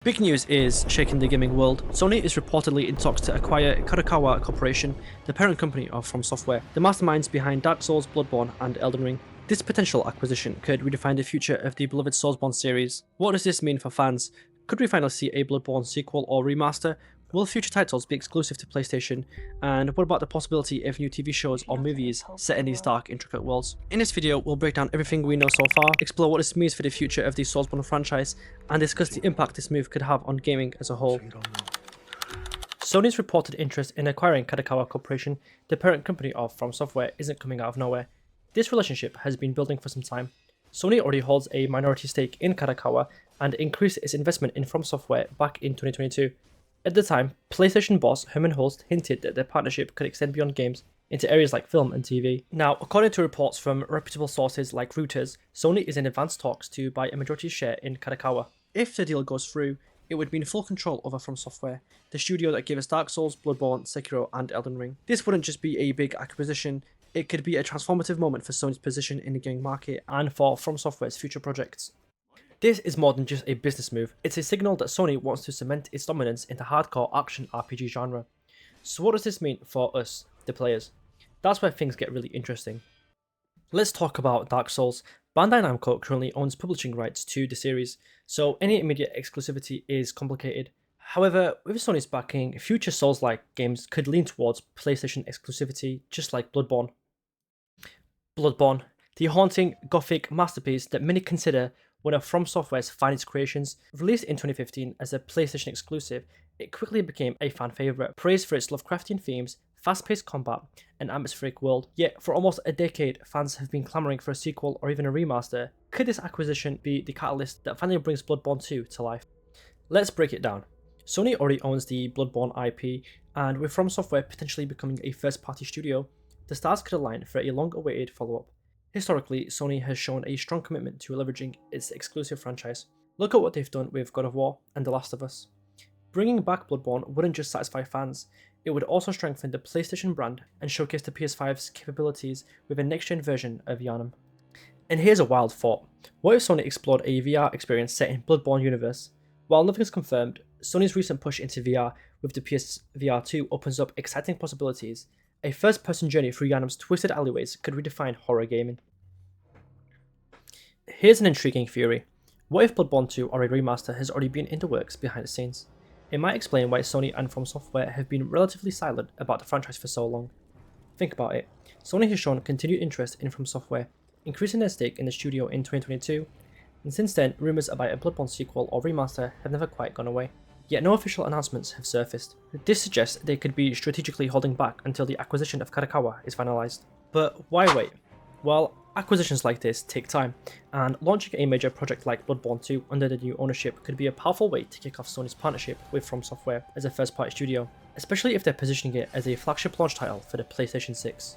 Big news is shaking the gaming world. Sony is reportedly in talks to acquire Kadokawa Corporation, the parent company of FromSoftware, the masterminds behind Dark Souls, Bloodborne, and Elden Ring. This potential acquisition could redefine the future of the beloved Soulsborne series. What does this mean for fans? Could we finally see a Bloodborne sequel or remaster? Will future titles be exclusive to PlayStation? And what about the possibility of new TV shows or movies set in these dark, intricate worlds? In this video, we'll break down everything we know so far, explore what this means for the future of the Soulsborne franchise, and discuss the impact this move could have on gaming as a whole. Sony's reported interest in acquiring Kadokawa Corporation, the parent company of FromSoftware, isn't coming out of nowhere. This relationship has been building for some time. Sony already holds a minority stake in Kadokawa and increased its investment in FromSoftware back in 2022. At the time, PlayStation boss Herman Hulst hinted that their partnership could extend beyond games into areas like film and TV. Now, according to reports from reputable sources like Reuters, Sony is in advanced talks to buy a majority share in Kadokawa. If the deal goes through, it would mean full control over FromSoftware, the studio that gave us Dark Souls, Bloodborne, Sekiro, and Elden Ring. This wouldn't just be a big acquisition, it could be a transformative moment for Sony's position in the gaming market and for FromSoftware's future projects. This is more than just a business move, it's a signal that Sony wants to cement its dominance in the hardcore action RPG genre. So what does this mean for us, the players? That's where things get really interesting. Let's talk about Dark Souls. Bandai Namco currently owns publishing rights to the series, so any immediate exclusivity is complicated. However, with Sony's backing, future Souls-like games could lean towards PlayStation exclusivity, just like Bloodborne. Bloodborne, the haunting, gothic masterpiece that many consider one of FromSoftware's finest creations. Released in 2015 as a PlayStation exclusive, it quickly became a fan favourite, praised for its Lovecraftian themes, fast-paced combat, and atmospheric world. Yet, for almost a decade, fans have been clamouring for a sequel or even a remaster. Could this acquisition be the catalyst that finally brings Bloodborne 2 to life? Let's break it down. Sony already owns the Bloodborne IP, and with FromSoftware potentially becoming a first-party studio, the stars could align for a long-awaited follow-up. Historically, Sony has shown a strong commitment to leveraging its exclusive franchise. Look at what they've done with God of War and The Last of Us. Bringing back Bloodborne wouldn't just satisfy fans, it would also strengthen the PlayStation brand and showcase the PS5's capabilities with a next-gen version of Yharnam. And here's a wild thought. What if Sony explored a VR experience set in Bloodborne universe? While nothing is confirmed, Sony's recent push into VR with the PSVR 2 opens up exciting possibilities. A first-person journey through Yharnam's twisted alleyways could redefine horror gaming. Here's an intriguing theory. What if Bloodborne 2 or a remaster has already been in the works behind the scenes? It might explain why Sony and FromSoftware have been relatively silent about the franchise for so long. Think about it. Sony has shown continued interest in FromSoftware, increasing their stake in the studio in 2022, and since then, rumours about a Bloodborne sequel or remaster have never quite gone away. Yet no official announcements have surfaced. This suggests they could be strategically holding back until the acquisition of Kadokawa is finalised. But why wait? Well, acquisitions like this take time, and launching a major project like Bloodborne 2 under the new ownership could be a powerful way to kick off Sony's partnership with FromSoftware as a first-party studio, especially if they're positioning it as a flagship launch title for the PlayStation 6.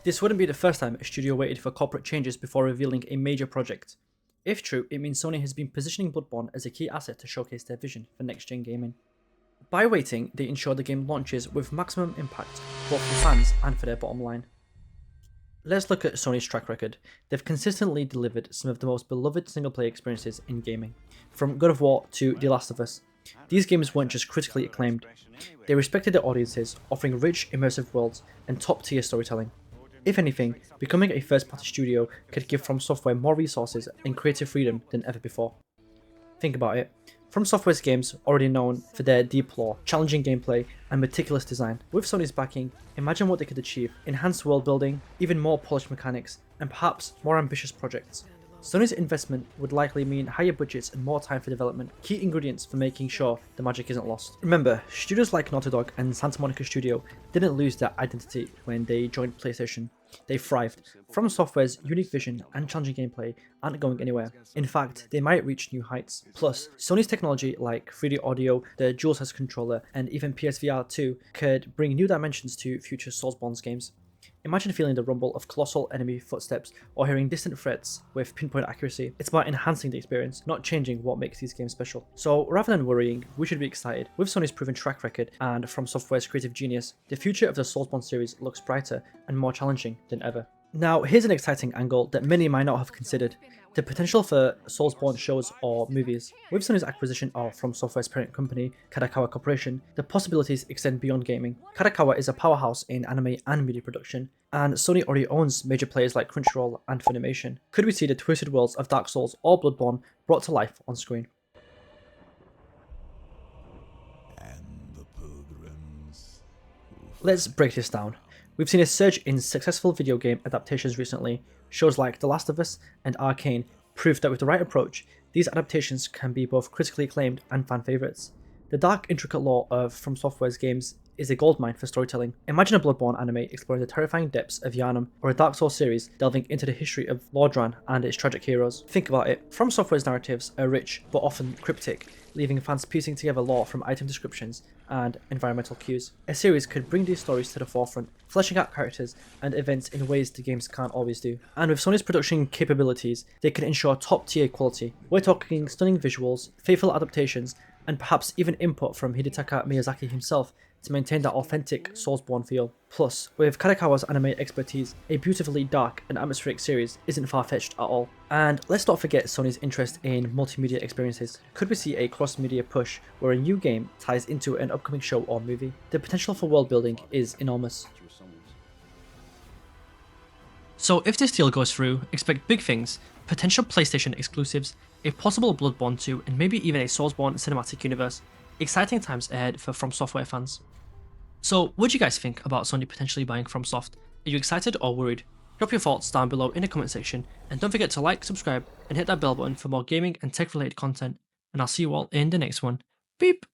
This wouldn't be the first time a studio waited for corporate changes before revealing a major project. If true, it means Sony has been positioning Bloodborne as a key asset to showcase their vision for next-gen gaming. By waiting, they ensure the game launches with maximum impact, both for fans and for their bottom line. Let's look at Sony's track record. They've consistently delivered some of the most beloved single-player experiences in gaming, from God of War to The Last of Us. These games weren't just critically acclaimed, they respected their audiences, offering rich, immersive worlds and top-tier storytelling. If anything, becoming a first-party studio could give FromSoftware more resources and creative freedom than ever before. Think about it. FromSoftware's games are already known for their deep lore, challenging gameplay, and meticulous design. With Sony's backing, imagine what they could achieve: enhanced world building, even more polished mechanics, and perhaps more ambitious projects. Sony's investment would likely mean higher budgets and more time for development, key ingredients for making sure the magic isn't lost. Remember, studios like Naughty Dog and Santa Monica Studio didn't lose their identity when they joined PlayStation. They thrived. FromSoftware's unique vision and challenging gameplay aren't going anywhere. In fact, they might reach new heights. Plus, Sony's technology like 3D audio, the DualSense controller, and even PSVR 2 could bring new dimensions to future Soulsborne games. Imagine feeling the rumble of colossal enemy footsteps or hearing distant threats with pinpoint accuracy. It's about enhancing the experience, not changing what makes these games special. So rather than worrying, we should be excited. With Sony's proven track record and FromSoftware's creative genius, the future of the Soulsborne series looks brighter and more challenging than ever. Now, here's an exciting angle that many might not have considered. The potential for Soulsborne shows or movies. With Sony's acquisition of FromSoftware's parent company, Kadokawa Corporation, the possibilities extend beyond gaming. Kadokawa is a powerhouse in anime and media production, and Sony already owns major players like Crunchyroll and Funimation. Could we see the twisted worlds of Dark Souls or Bloodborne brought to life on screen? Let's break this down. We've seen a surge in successful video game adaptations recently. Shows like The Last of Us and Arcane prove that with the right approach, these adaptations can be both critically acclaimed and fan favourites. The dark, intricate lore of FromSoftware's games is a goldmine for storytelling. Imagine a Bloodborne anime exploring the terrifying depths of Yharnam, or a Dark Souls series delving into the history of Lordran and its tragic heroes. Think about it, FromSoftware's narratives are rich but often cryptic, leaving fans piecing together lore from item descriptions and environmental cues. A series could bring these stories to the forefront, fleshing out characters and events in ways the games can't always do. And with Sony's production capabilities, they can ensure top-tier quality. We're talking stunning visuals, faithful adaptations, and perhaps even input from Hidetaka Miyazaki himself to maintain that authentic Soulsborne feel. Plus, with Kadokawa's anime expertise, a beautifully dark and atmospheric series isn't far-fetched at all. And let's not forget Sony's interest in multimedia experiences. Could we see a cross-media push where a new game ties into an upcoming show or movie? The potential for world building is enormous. So if this deal goes through, expect big things, potential PlayStation exclusives, a possible Bloodborne 2, and maybe even a Soulsborne cinematic universe. Exciting times ahead for FromSoftware fans. So what do you guys think about Sony potentially buying FromSoft? Are you excited or worried? Drop your thoughts down below in the comment section, and don't forget to like, subscribe, and hit that bell button for more gaming and tech related content, and I'll see you all in the next one. Beep!